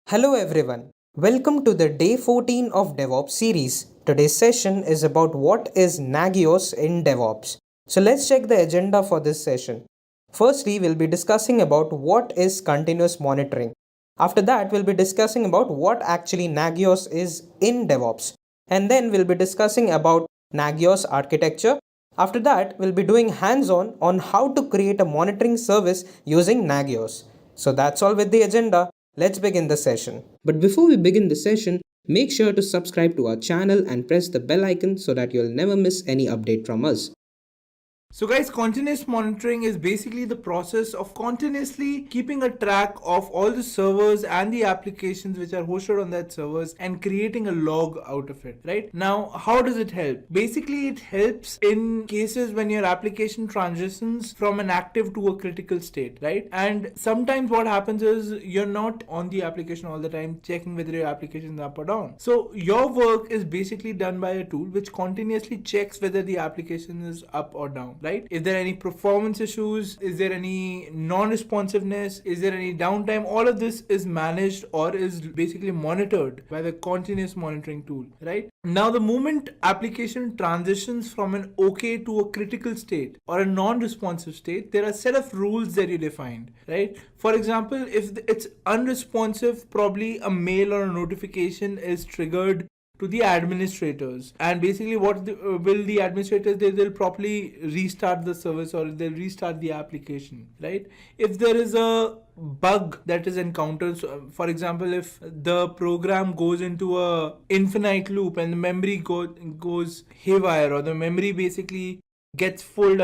Hello everyone. Welcome to the day 14 of DevOps series. Today's session is about what is Nagios in DevOps. So let's check the agenda for this session. Firstly, we'll be discussing about what is continuous monitoring. After that, we'll be discussing about what actually Nagios is in DevOps. And then we'll be discussing about Nagios Architecture. After that, we'll be doing hands-on on how to create a monitoring service using Nagios. So that's all with the agenda. Let's begin the session. But before we begin the session, make sure to subscribe to our channel and press the bell icon so that you'll never miss any update from us. So guys, continuous monitoring is basically the process of continuously keeping a track of all the servers and the applications which are hosted on that servers and creating a log out of it, right? Now, how does it help? Basically, it helps in cases when your application transitions from an active to a critical state, right? And sometimes what happens is you're not on the application all the time checking whether your application is up or down. So your work is basically done by a tool which continuously checks whether the application is up or down. Right? If there are any performance issues, is there any non-responsiveness, is there any downtime, all of this is managed or is basically monitored by the continuous monitoring tool, right? Now, the moment application transitions from an okay to a critical state or a non-responsive state, there are a set of rules that you defined, right? For example, if it's unresponsive, probably a mail or a notification is triggered to the administrators, and basically what will the administrators, they'll properly restart the service or they'll restart the application, right? If there is a bug that is encountered, so for example, if the program goes into a infinite loop and the memory goes haywire, or the memory basically gets full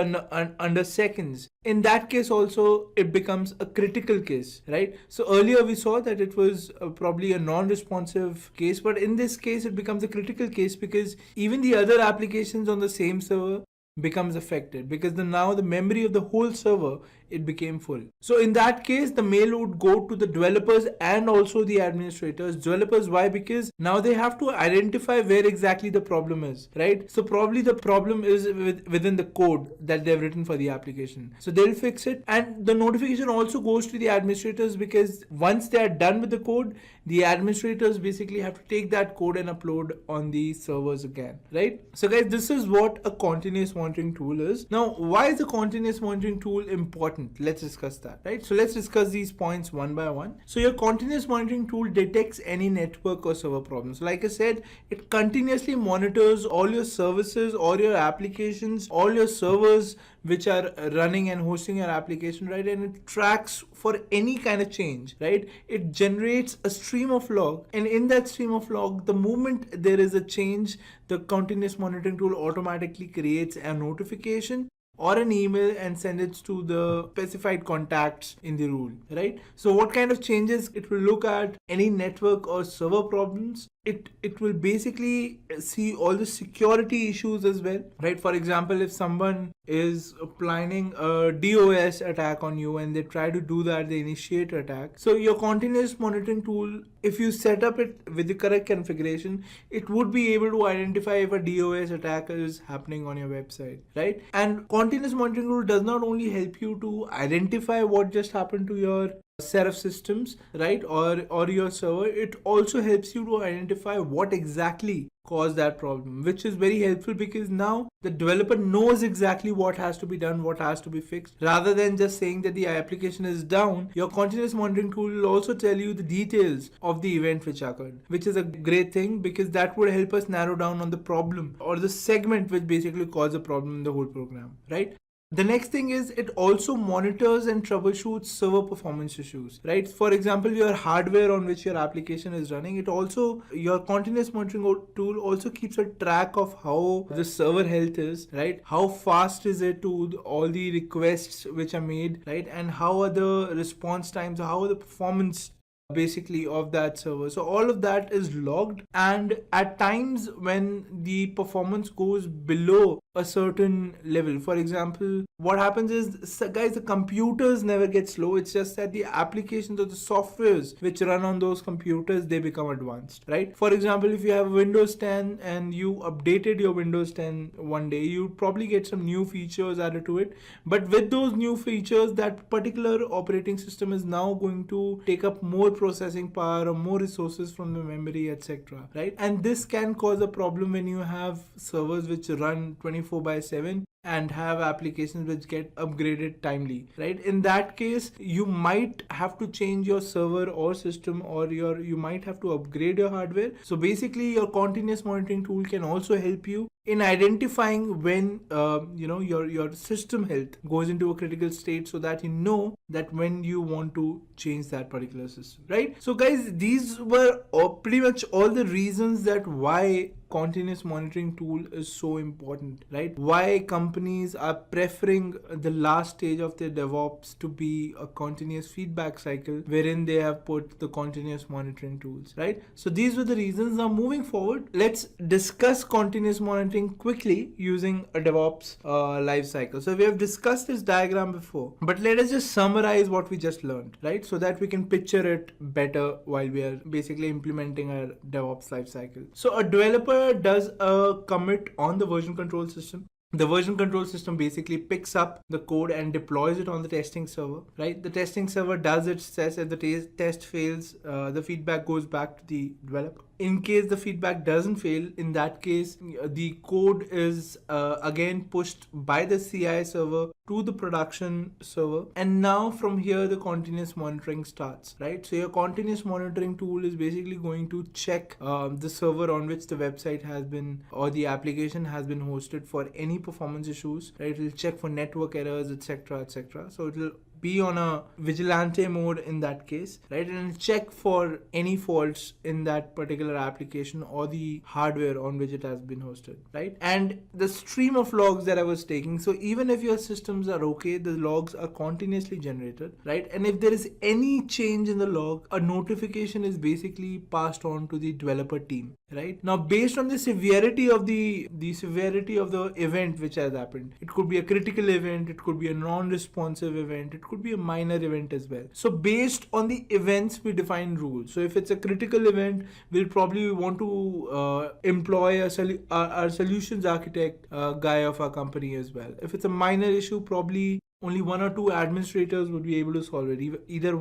under seconds, in that case also it becomes a critical case, right? So earlier we saw that it was probably a non-responsive case, but in this case it becomes a critical case because even the other applications on the same server becomes affected, because now the memory of the whole server, it became full. So in that case, the mail would go to the developers and also the administrators. Developers, why? Because now they have to identify where exactly the problem is, right? So probably the problem is within the code that they've written for the application. So they'll fix it, and the notification also goes to the administrators, because once they are done with the code, the administrators basically have to take that code and upload on the servers again, right? So guys, this is what a continuous monitoring tool is. Now, why is a continuous monitoring tool important? Let's discuss that, right? So let's discuss these points one by one. So your continuous monitoring tool detects any network or server problems. Like I said, it continuously monitors all your services, all your applications, all your servers which are running and hosting your application, right? And it tracks for any kind of change, right? It generates a stream of log, and in that stream of log, the moment there is a change, the continuous monitoring tool automatically creates a notification or an email and send it to the specified contacts in the rule, right? So what kind of changes? It will look at any network or server problems. It will basically see all the security issues as well, right? For example, if someone is planning a DOS attack on you and they try to do that, they initiate attack. So your continuous monitoring tool, if you set up it with the correct configuration, it would be able to identify if a DOS attack is happening on your website, right? And continuous monitoring tool does not only help you to identify what just happened to your set of systems, right, or your server, it also helps you to identify what exactly caused that problem, which is very helpful, because now the developer knows exactly what has to be done, what has to be fixed. Rather than just saying that the application is down, your continuous monitoring tool will also tell you the details of the event which occurred, which is a great thing, because that would help us narrow down on the problem or the segment which basically caused the problem in the whole program, right? The next thing is it also monitors and troubleshoots server performance issues, right? For example, your hardware on which your application is running, your continuous monitoring tool also keeps a track of how the server health is, right? How fast is it to all the requests which are made, right? And how are the response times, how are the performance basically of that server. So all of that is logged, and at times when the performance goes below a certain level. For example, what happens is, guys, the computers never get slow. It's just that the applications or the softwares which run on those computers, they become advanced, right? For example, if you have Windows 10 and you updated your Windows 10 one day, you probably get some new features added to it. But with those new features, that particular operating system is now going to take up more processing power or more resources from the memory, etc., right? And this can cause a problem when you have servers which run 24/7 and have applications which get upgraded timely, right? In that case, you might have to change your server or system, or you might have to upgrade your hardware. So basically, your continuous monitoring tool can also help you in identifying when your system health goes into a critical state, so that you know that when you want to change that particular system, right? So guys, these were pretty much all the reasons that why continuous monitoring tool is so important, right? Why companies are preferring the last stage of their DevOps to be a continuous feedback cycle wherein they have put the continuous monitoring tools, right? So these were the reasons. Now moving forward, let's discuss continuous monitoring quickly using a DevOps life cycle. So we have discussed this diagram before, but let us just summarize what we just learned, right? So that we can picture it better while we are basically implementing our DevOps life cycle. So a developer does a commit on the version control system. The version control system basically picks up the code and deploys it on the testing server, right? The testing server does its test. If the test fails, the feedback goes back to the developer. In case the feedback doesn't fail, in that case, the code is again pushed by the CI server to the production server. And now from here, the continuous monitoring starts, right? So your continuous monitoring tool is basically going to check the server on which the website has been or the application has been hosted for any performance issues, right? It will check for network errors, etc., etc. So it will be on a vigilante mode in that case, right? And check for any faults in that particular application or the hardware on which it has been hosted, right? And the stream of logs that I was taking, so even if your systems are okay, the logs are continuously generated, right? And if there is any change in the log, a notification is basically passed on to the developer team, right? Now, based on the severity of the severity of the event which has happened, it could be a critical event, it could be a non-responsive event, it could be a minor event as well. So based on the events, we define rules. So if it's a critical event, we'll probably want to employ our solutions architect guy of our company as well. If it's a minor issue, probably only one or two administrators would be able to solve it. Either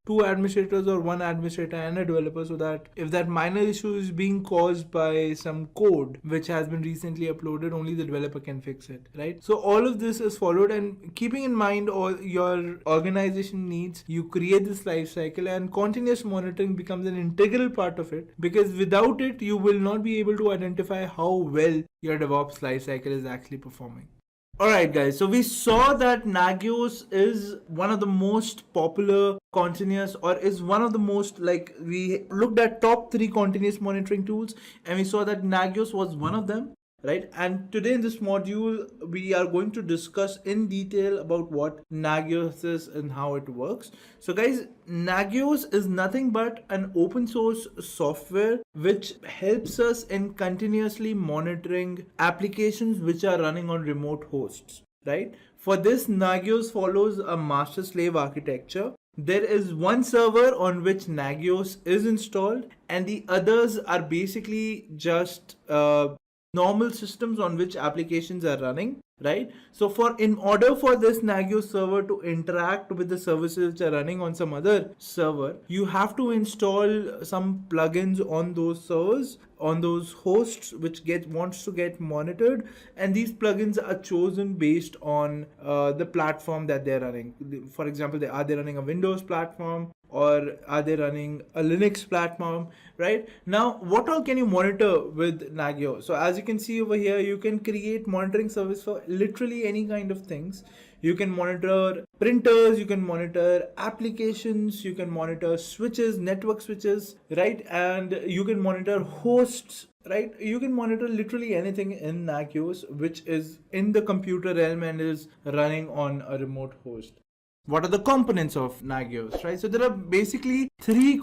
two administrators or one administrator and a developer, so that if that minor issue is being caused by some code which has been recently uploaded, only the developer can fix it, right? So all of this is followed, and keeping in mind all your organization needs, you create this life cycle, and continuous monitoring becomes an integral part of it, because without it, you will not be able to identify how well your DevOps life cycle is actually performing. Alright guys, so we saw that Nagios is one of the most popular continuous, or is one of the most, like, we looked at top 3 continuous monitoring tools and we saw that Nagios was one of them, right? And today in this module, we are going to discuss in detail about what Nagios is and how it works. So guys, Nagios is nothing but an open source software which helps us in continuously monitoring applications which are running on remote hosts, right? For this, Nagios follows a master slave architecture. There is one server on which Nagios is installed, and the others are basically just normal systems on which applications are running, right? So in order for this Nagios server to interact with the services which are running on some other server, you have to install some plugins on those servers, on those hosts which wants to get monitored, and these plugins are chosen based on the platform that they're running. For example, are they running a Windows platform, or are they running a Linux platform, right? Now, what all can you monitor with Nagios? So as you can see over here, you can create monitoring service for literally any kind of things. You can monitor printers, you can monitor applications, you can monitor switches, network switches, right? And you can monitor hosts, right? You can monitor literally anything in Nagios which is in the computer realm and is running on a remote host. what are the components of Nagios, right? So there are basically three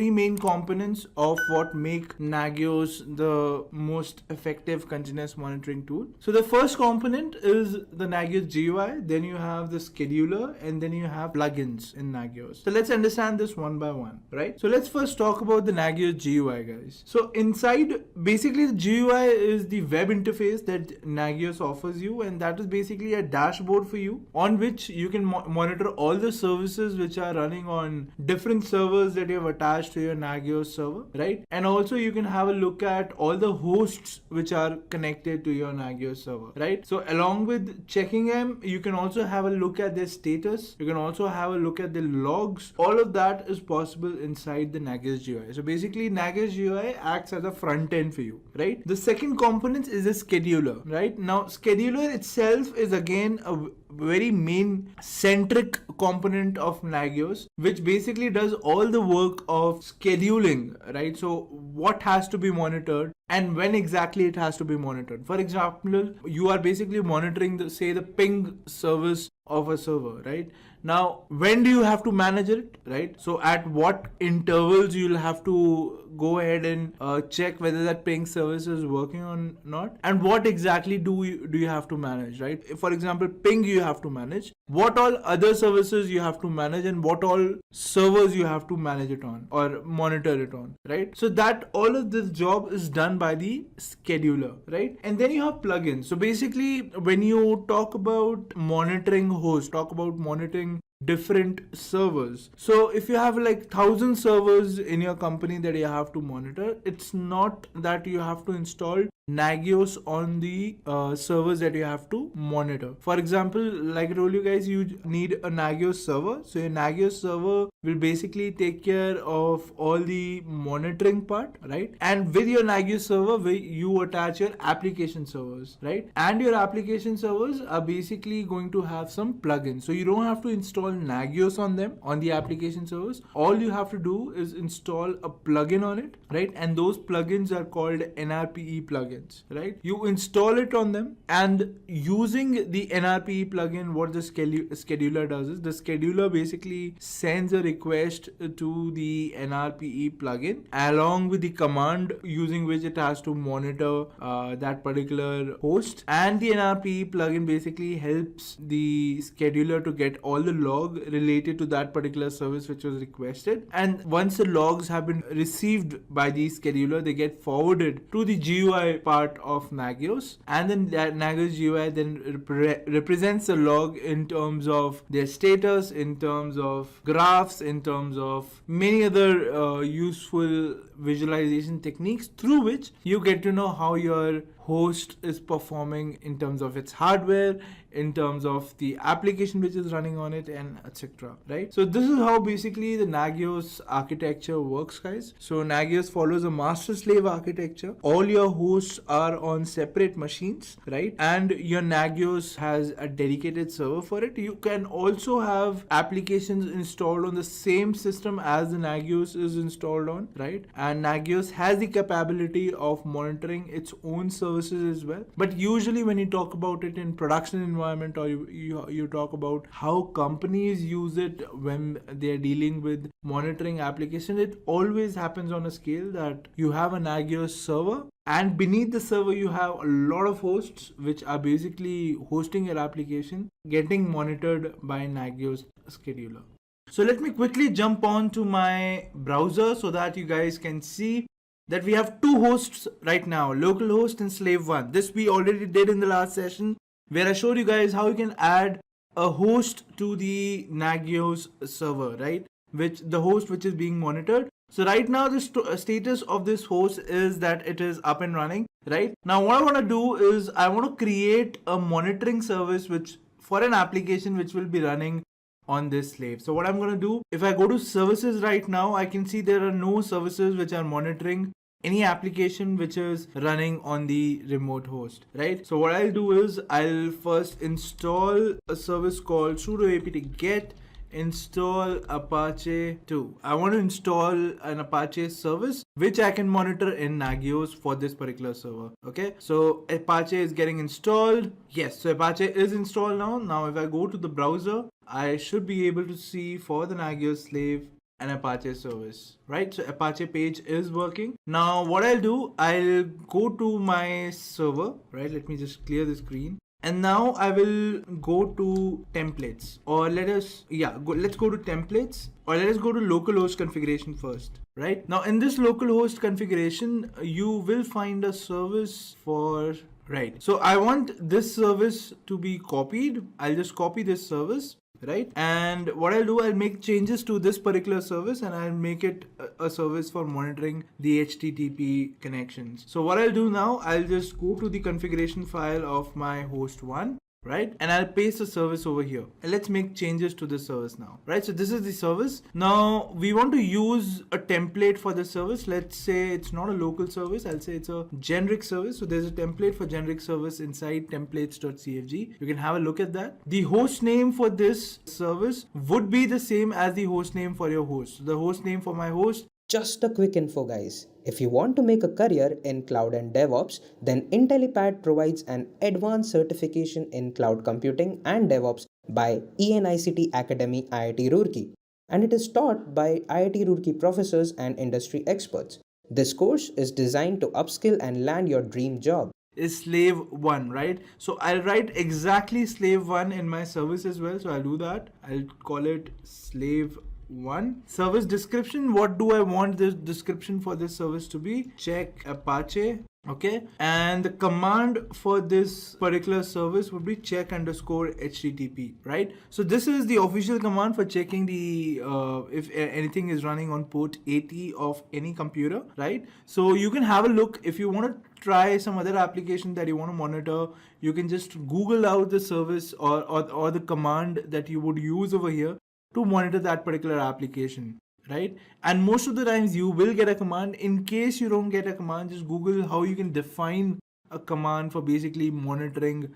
main components of what make Nagios the most effective continuous monitoring tool. So the first component is the Nagios GUI, then you have the scheduler, and then you have plugins in Nagios. So let's understand this one by one, right? So let's first talk about the Nagios GUI, guys. So inside, basically the GUI is the web interface that Nagios offers you, and that is basically a dashboard for you on which you can monitor all the services which are running on different servers that you have attached to your Nagios server, right? And also you can have a look at all the hosts which are connected to your Nagios server, right? So along with checking them, you can also have a look at their status. You can also have a look at the logs. All of that is possible inside the Nagios GUI. So basically Nagios GUI acts as a front end for you, right? The second component is a scheduler, right? Now scheduler itself is again a very main centric component of Nagios, which basically does all the work of scheduling, right? So what has to be monitored and when exactly it has to be monitored. For example, you are basically monitoring the ping service of a server, right? Now, when do you have to manage it, right? So at what intervals you'll have to go ahead and check whether that ping service is working or not, and what exactly do you have to manage, right? If, for example, ping you have to manage, what all other services you have to manage, and what all servers you have to manage it on or monitor it on, right? So that all of this job is done by the scheduler, right? And then you have plugins. So basically, when you talk about monitoring hosts, talk about monitoring different servers. So if you have like 1,000 servers in your company that you have to monitor, it's not that you have to install Nagios on the servers that you have to monitor. For example, like I told you guys, you need a Nagios server. So your Nagios server will basically take care of all the monitoring part, right? And with your Nagios server, you attach your application servers, right? And your application servers are basically going to have some plugins. So you don't have to install Nagios on them, on the application servers. All you have to do is install a plugin on it, right? And those plugins are called NRPE plugins, right? You install it on them, and using the NRPE plugin, what the scheduler does is the scheduler basically sends a request to the NRPE plugin along with the command using which it has to monitor that particular host, and the NRPE plugin basically helps the scheduler to get all the logs related to that particular service which was requested. And once the logs have been received by the scheduler, they get forwarded to the GUI part of Nagios, and then that Nagios GUI then represents the log in terms of their status, in terms of graphs, in terms of many other useful visualization techniques through which you get to know how your host is performing in terms of its hardware, in terms of the application which is running on it, and etc. Right? So this is how basically the Nagios architecture works, guys. So Nagios follows a master-slave architecture. All your hosts are on separate machines, right? And your Nagios has a dedicated server for it. You can also have applications installed on the same system as the Nagios is installed on, right? And Nagios has the capability of monitoring its own services as well. But usually when you talk about it in production environment, or you talk about how companies use it when they're dealing with monitoring application, it always happens on a scale that you have a Nagios server, and beneath the server you have a lot of hosts which are basically hosting your application, getting monitored by Nagios scheduler. So let me quickly jump on to my browser so that you guys can see that we have two hosts right now, localhost and slave one. This we already did in the last session, where I showed you guys how you can add a host to the Nagios server, right? Which the host which is being monitored. So right now the status of this host is that it is up and running, right? Now what I want to do is I want to create a monitoring service which for an application which will be running on this slave. So what I'm going to do, if I go to services right now, I can see there are no services which are monitoring any application which is running on the remote host, right? So what I'll do is I'll first install a service called sudo apt get install Apache 2. I want to install an Apache service which I can monitor in Nagios for this particular server. Okay, so Apache is getting installed. Yes, so Apache is installed now. Now if I go to the browser, I should be able to see for the Nagios slave an Apache service, right? So Apache page is working. Now what I'll do, I'll go to my server, right? Let me just clear the screen. And now I will go to templates, or let's go to templates, or let us go to localhost configuration first, right? Now in this localhost configuration, you will find a service for, right? So I want this service to be copied. I'll just copy this service, right? And what I'll do, I'll make changes to this particular service and I'll make it a service for monitoring the HTTP connections. So what I'll do now, I'll just go to the configuration file of my host 1, right? And I'll paste the service over here. And let's make changes to the service now, right? So this is the service. Now we want to use a template for the service. Let's say it's not a local service. I'll say it's a generic service. So there's a template for generic service inside templates.cfg. You can have a look at that. The host name for this service would be the same as the host name for your host. So the host name for my host. Just a quick info, guys. If you want to make a career in cloud and DevOps, then Intellipaat provides an advanced certification in cloud computing and DevOps by ENICT Academy IIT Roorkee, and it is taught by IIT Roorkee professors and industry experts. This course is designed to upskill and land your dream job. Is slave 1, right? So I'll write exactly slave 1 in my service as well. So I'll do that. I'll call it slave 1. Service description, what do I want this description for this service to be? Check Apache. Okay, and the command for this particular service would be check underscore HTTP, right? So this is the official command for checking the if anything is running on port 80 of any computer, right? So you can have a look. If you want to try some other application that you want to monitor, you can just Google out the service or the command that you would use over here to monitor that particular application, right? And most of the times you will get a command. In case you don't get a command, just Google how you can define a command for basically monitoring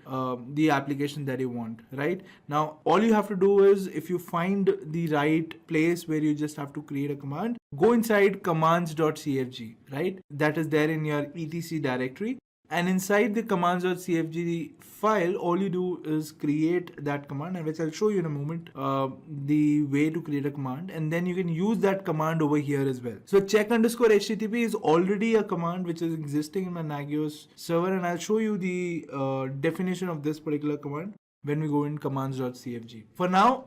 the application that you want, right? Now all you have to do is, if you find the right place where you just have to create a command, go inside commands.cfg, right? That is there in your etc directory. And inside the commands.cfg file, all you do is create that command, and which I'll show you in a moment, the way to create a command, and then you can use that command over here as well. So check underscore HTTP is already a command which is existing in my Nagios server, and I'll show you the definition of this particular command when we go in commands.cfg. For now,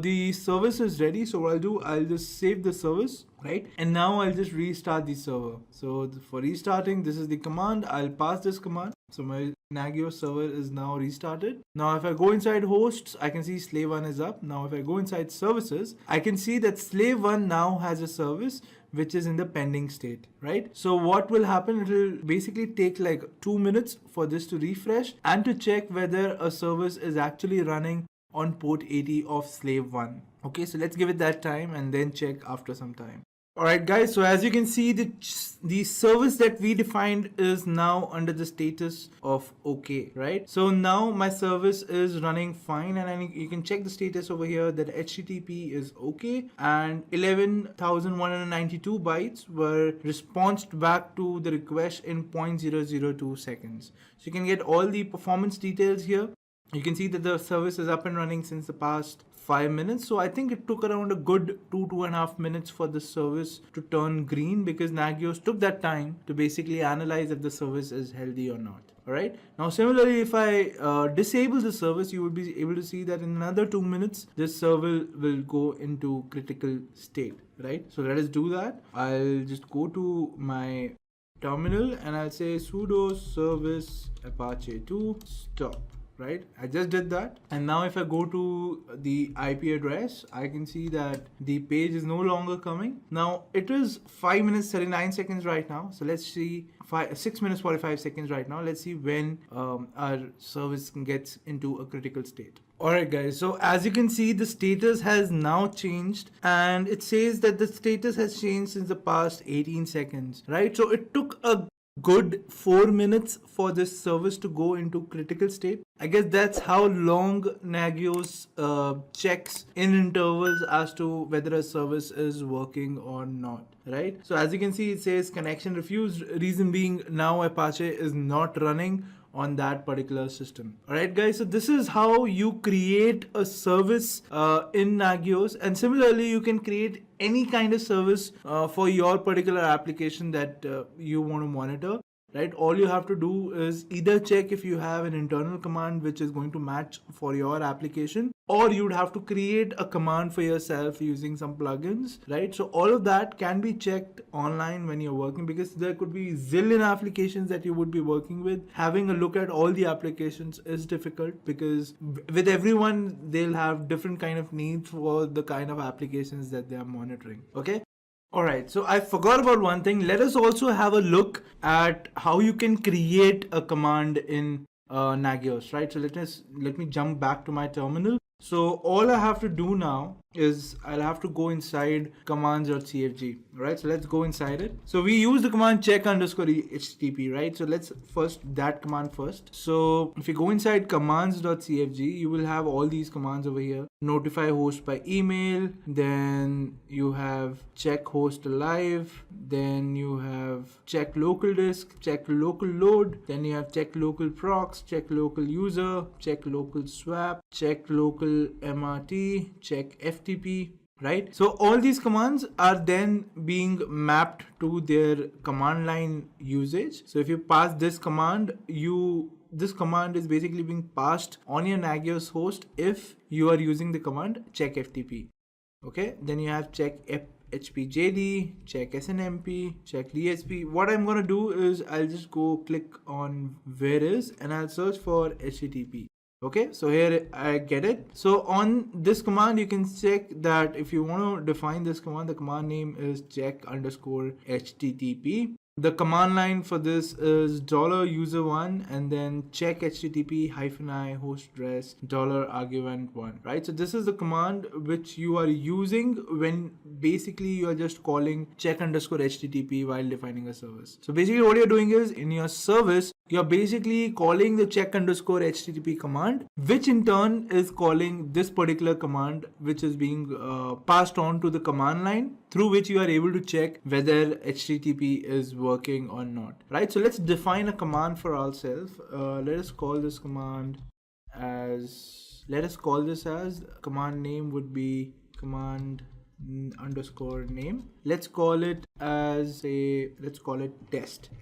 the service is ready. So what I'll do, I'll just save the service, right? And now I'll just restart the server. So for restarting, this is the command. I'll pass this command. So my Nagios server is now restarted. Now if I go inside hosts, I can see slave 1 is up. Now if I go inside services, I can see that slave 1 now has a service which is in the pending state, right? So what will happen, it will basically take like 2 minutes for this to refresh and to check whether a service is actually running on port 80 of slave 1. Okay, so let's give it that time and then check after some time. Alright guys, so as you can see, the service that we defined is now under the status of OK, right? So now my service is running fine, and you can check the status over here that HTTP is OK, and 11,192 bytes were responded back to the request in 0.002 seconds. So you can get all the performance details here. You can see that the service is up and running since the past 5 minutes. So I think it took around a good 2.5 minutes for the service to turn green, because Nagios took that time to basically analyze if the service is healthy or not. Alright. Now similarly, if I disable the service, you will be able to see that in another 2 minutes, this server will go into critical state. Right. So let us do that. I'll just go to my terminal and I'll say sudo service apache 2 stop. Right, I just did that, and now if I go to the IP address, I can see that the page is no longer coming. Now it is 5 minutes 39 seconds right now, so let's see 6 minutes 45 seconds right now. Let's see when our service gets into a critical state. Alright guys, so as you can see, the status has now changed, and it says that the status has changed since the past 18 seconds, right? So it took a good 4 minutes for this service to go into critical state. I guess that's how long Nagios checks in intervals as to whether a service is working or not, right? So as you can see, it says connection refused. Reason being, now Apache is not running on that particular system. All right, guys. So this is how you create a service in Nagios, and similarly, you can create any kind of service for your particular application that you want to monitor. Right, all you have to do is either check if you have an internal command which is going to match for your application, or you'd have to create a command for yourself using some plugins, right? So all of that can be checked online when you're working, because there could be zillion applications that you would be working with. Having a look at all the applications is difficult, because with everyone they'll have different kind of needs for the kind of applications that they are monitoring. Okay, alright, so I forgot about one thing. Let us also have a look at how you can create a command in Nagios, right? So let me jump back to my terminal. So all I have to do now is I'll have to go inside commands.cfg, right? So let's go inside it. So we use the command check underscore HTTP, right? So let's first that command first. So if you go inside commands.cfg, you will have all these commands over here. Notify host by email, then you have check host alive, then you have check local disk, check local load, then you have check local procs, check local user, check local swap, check local MRT, check FTP, right? So all these commands are then being mapped to their command line usage. So if you pass this command, this command is basically being passed on your Nagios host if you are using the command check FTP. Okay, then you have check HPJD, check SNMP, check DSP. What I'm gonna do is I'll just go click on where is, and I'll search for HTTP. Okay, so here I get it. So on this command, you can check that if you want to define this command, the command name is check underscore HTTP. The command line for this is $user1 and then check HTTP -I host address $argument1, right? So this is the command which you are using when basically you are just calling check underscore HTTP while defining a service. So basically what you're doing is in your service, you're basically calling the check underscore HTTP command, which in turn is calling this particular command, which is being passed on to the command line, through which you are able to check whether HTTP is working or not, right? So let's define a command for ourselves. Let us call this as command name would be command underscore name. Let's call it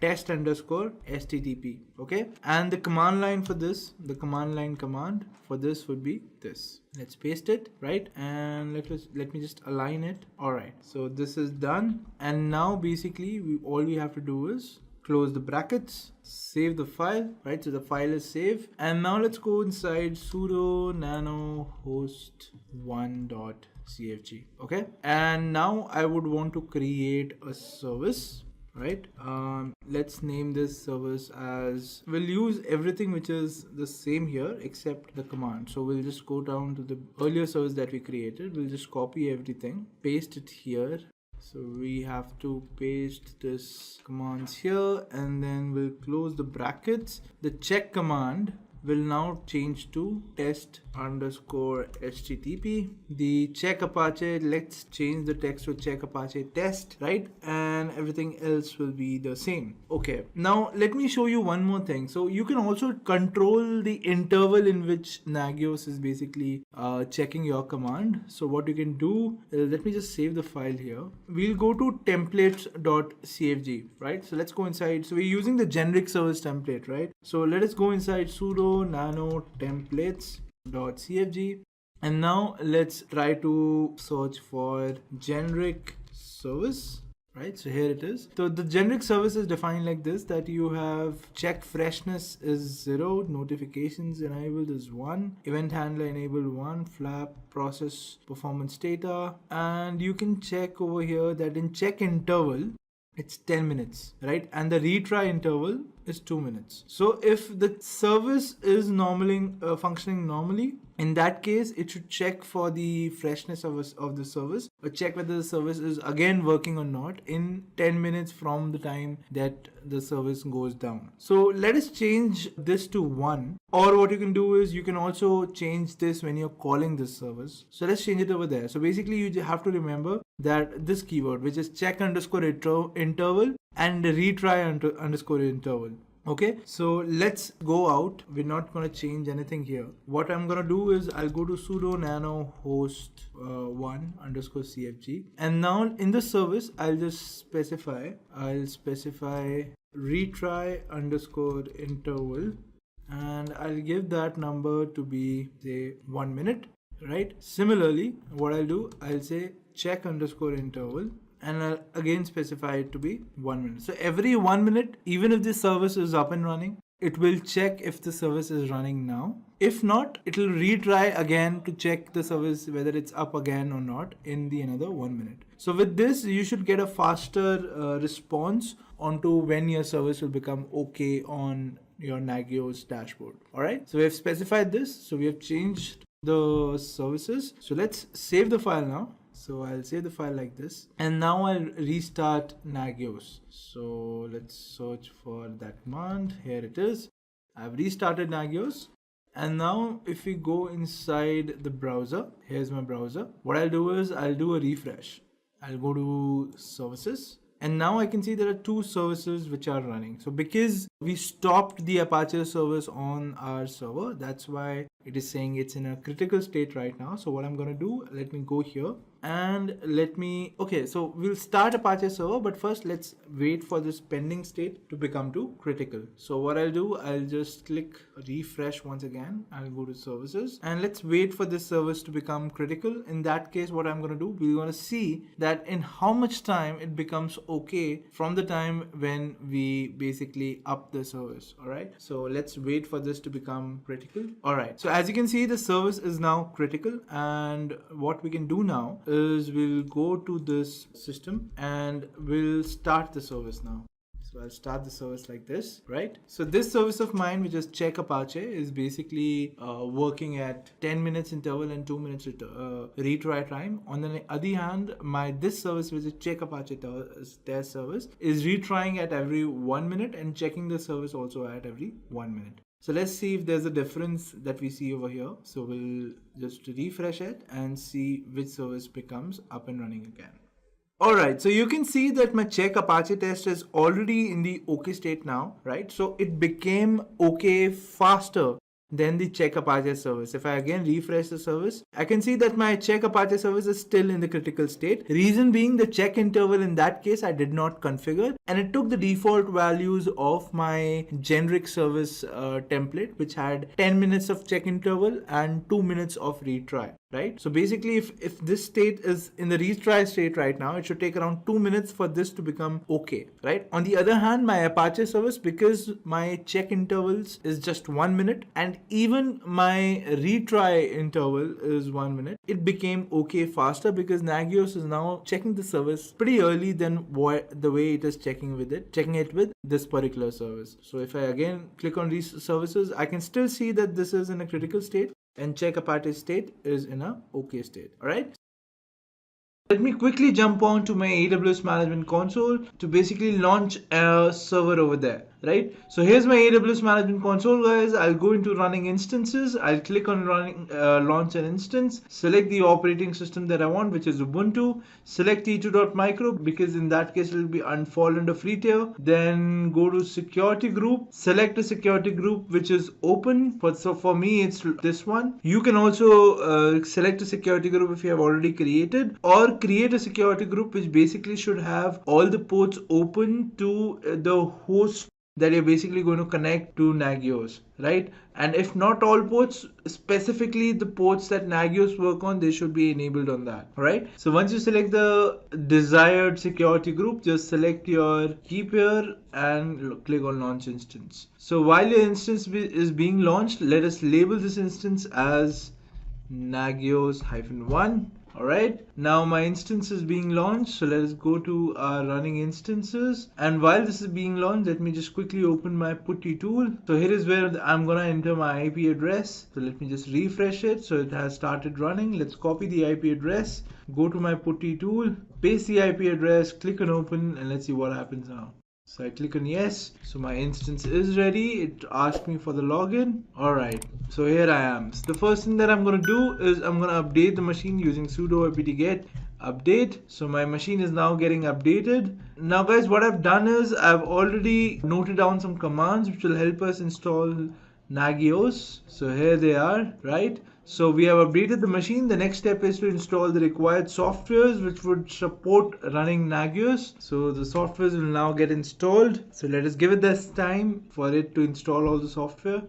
test underscore HTTP. Okay, and the command line for this, the command line command for this would be this. Let's paste it, right? And let me just align it. All right, so this is done, and now basically all we have to do is close the brackets, save the file, right? So the file is saved, and now let's go inside sudo nano host1.cfg. Okay, and now I would want to create a service, right? Let's name this service as, we'll use everything which is the same here except the command. So we'll just go down to the earlier service that we created. We'll just copy everything, paste it here. So we have to paste this commands here, and then we'll close the brackets. The check command will now change to test underscore HTTP. The check Apache, let's change the text to check Apache test, right? And everything else will be the same. Okay, now let me show you one more thing. So you can also control the interval in which Nagios is basically checking your command. So what you can do is, let me just save the file here. We'll go to templates.cfg, right? So let's go inside. So we're using the generic service template, right? So let us go inside sudo nano templates.cfg, and now let's try to search for generic service, right? So here it is. So the generic service is defined like this, that you have check freshness is 0, notifications enabled is 1, event handler enabled 1, flap process performance data, and you can check over here that in check interval it's 10 minutes, right? And the retry interval is 2 minutes. So if the service is normally functioning normally, in that case, it should check for the freshness of the service, or check whether the service is again working or not in 10 minutes from the time that the service goes down. So let us change this to 1. Or what you can do is you can also change this when you're calling this service. So let's change it over there. So basically you have to remember that this keyword, which is check underscore interval and retry underscore interval. Okay, so let's go out. We're not going to change anything here. What I'm going to do is I'll go to sudo nano host 1 underscore cfg, and now in the service I'll specify retry underscore interval, and I'll give that number to be, say, 1 minute, right? Similarly, what I'll do, I'll say check underscore interval, and I'll again specify it to be 1 minute. So every 1 minute, even if the service is up and running, it will check if the service is running now. If not, it will retry again to check the service whether it's up again or not in the another 1 minute. So with this, you should get a faster response onto when your service will become okay on your Nagios dashboard. All right, so we have specified this. So we have changed the services. So let's save the file now. So I'll save the file like this, and now I'll restart Nagios. So let's search for that command. Here it is. I've restarted Nagios. And now if we go inside the browser, here's my browser. What I'll do is I'll do a refresh. I'll go to services. And now I can see there are 2 services which are running. So because we stopped the Apache service on our server, that's why it is saying it's in a critical state right now. So what I'm going to do, let me go here and okay, so we'll start Apache server, but first let's wait for this pending state to become to critical. So what I'll do, I'll just click refresh once again. I'll go to services and let's wait for this service to become critical. In that case, what I'm going to do, we're going to see that in how much time it becomes okay from the time when we basically up the service. All right, so let's wait for this to become critical. All right, so as you can see, the service is now critical, and what we can do now is we'll go to this system and we'll start the service now. So I'll start the service like this, right? So this service of mine, which is check Apache, is basically working at 10 minutes interval and 2 minutes retry time. On the other hand, this service, which is check Apache test service, is retrying at every 1 minute and checking the service also at every 1 minute. So let's see if there's a difference that we see over here. So we'll just refresh it and see which service becomes up and running again. Alright, so you can see that my check Apache test is already in the OK state now, right? So it became OK faster than the check Apache service. If I again refresh the service, I can see that my check Apache service is still in the critical state. Reason being, the check interval in that case I did not configure, and it took the default values of my generic service template, which had 10 minutes of check interval and 2 minutes of retry. Right? So basically, if this state is in the retry state right now, it should take around 2 minutes for this to become okay, right? On the other hand, my Apache service, because my check intervals is just 1 minute and even my retry interval is 1 minute, it became okay faster because Nagios is now checking the service pretty early than the way it is checking it with this particular service. So if I again click on these services, I can still see that this is in a critical state, and check Apache state is in a OK state. All right. Let me quickly jump on to my AWS Management Console to basically launch a server over there, right? So here's my AWS Management Console, guys. I'll go into running instances. I'll click on launch an instance, select the operating system that I want, which is Ubuntu, select t2.micro because in that case it will be fall under free tier. Then go to security group, select a security group which is open. So for me, it's this one. You can also select a security group if you have already created, or create a security group which basically should have all the ports open to the host that you're basically going to connect to Nagios, right? And if not all ports, specifically the ports that Nagios work on, they should be enabled on that, right? So once you select the desired security group, just select your keep here and click on launch instance. So while your instance is being launched, let us label this instance as Nagios-1. Alright, now my instance is being launched, so let us go to our running instances. And while this is being launched, let me just quickly open my putty tool. So here is where I'm gonna enter my IP address. So let me just refresh it. So it has started running. Let's copy the IP address, go to my putty tool, paste the IP address, click on open, and let's see what happens now. So I click on yes. So my instance is ready. It asked me for the login. Alright, so here I am. So the first thing that I'm going to do is I'm going to update the machine using sudo apt-get update. So my machine is now getting updated. Now guys, what I've done is I've already noted down some commands which will help us install Nagios. So here they are, right? So we have updated the machine. The next step is to install the required softwares which would support running Nagios. So the softwares will now get installed. So let us give it this time for it to install all the software.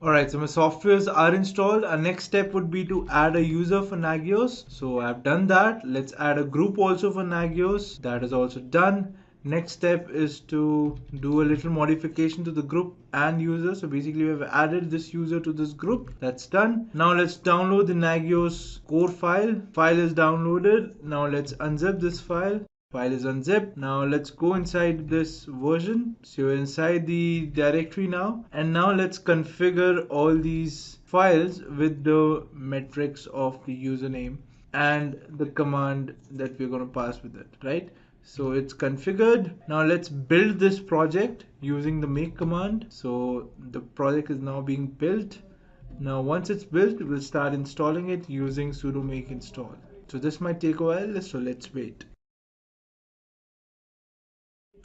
Alright, so my softwares are installed. Our next step would be to add a user for Nagios. So I've done that. Let's add a group also for Nagios. That is also done. Next step is to do a little modification to the group and user. So basically we have added this user to this group. That's done. Now let's download the Nagios core file. File is downloaded. Now let's unzip this file. File is unzipped. Now let's go inside this version. So you're inside the directory now. And now let's configure all these files with the metrics of the username and the command that we're going to pass with it, right? So it's configured. Now let's build this project using the make command. So the project is now being built. Now once it's built, we'll start installing it using sudo make install. So this might take a while, so let's wait.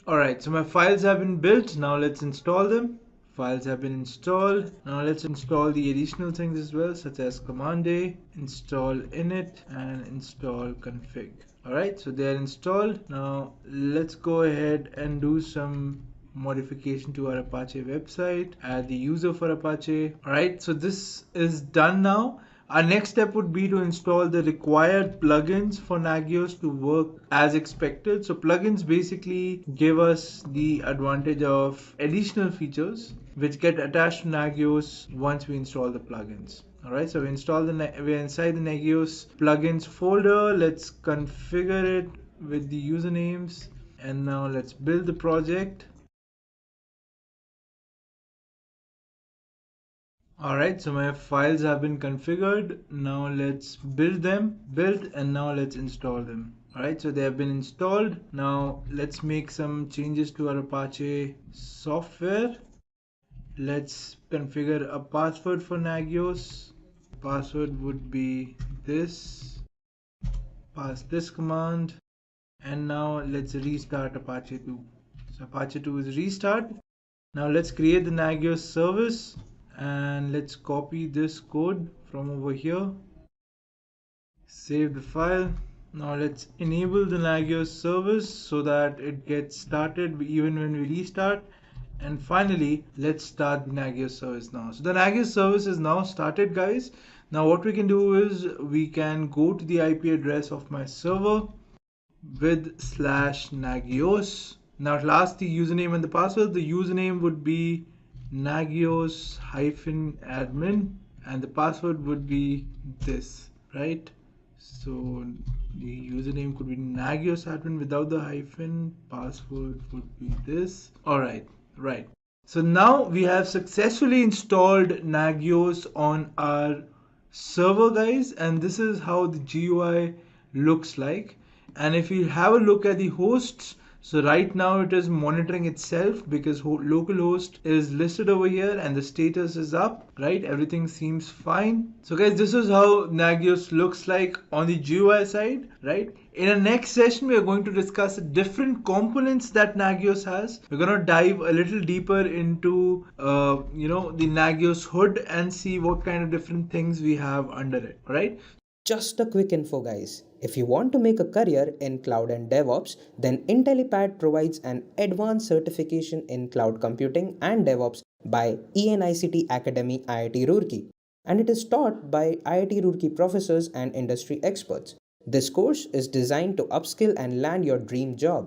Alright, so my files have been built. Now let's install them. Files have been installed. Now let's install the additional things as well, such as command A, install init, and install config. Alright, so they're installed. Now let's go ahead and do some modification to our Apache website, add the user for Apache. Alright, so this is done now. Our next step would be to install the required plugins for Nagios to work as expected. So plugins basically give us the advantage of additional features which get attached to Nagios once we install the plugins. Alright, so we're inside the Nagios plugins folder. Let's configure it with the usernames. And now let's build the project. Alright, so my files have been configured. Now let's build them, and now let's install them. Alright, so they have been installed. Now let's make some changes to our Apache software. Let's configure a password for Nagios. Password would be this. Pass this command. And now let's restart Apache 2. So Apache 2 is restart. Now let's create the Nagios service. And let's copy this code from over here, save the file. Now let's enable the Nagios service so that it gets started even when we restart. And finally, let's start the Nagios service now. So the Nagios service is now started, guys. Now what we can do is we can go to the IP address of my server with /Nagios. Now it'll ask the username and the password. The username would be Nagios-admin and the password would be this, right? So the username could be Nagios-admin without the hyphen, password would be this. Alright, right. So now we have successfully installed Nagios on our server, guys, and this is how the GUI looks like. And if you have a look at the hosts, so right now it is monitoring itself because localhost is listed over here and the status is up, right? Everything seems fine. So guys, this is how Nagios looks like on the GUI side, right? In our next session, we are going to discuss the different components that Nagios has. We're going to dive a little deeper into, the Nagios hood and see what kind of different things we have under it, right? Just a quick info, guys. If you want to make a career in cloud and DevOps, then Intellipaat provides an advanced certification in cloud computing and DevOps by ENICT Academy IIT Roorkee, and it is taught by IIT Roorkee professors and industry experts. This course is designed to upskill and land your dream job.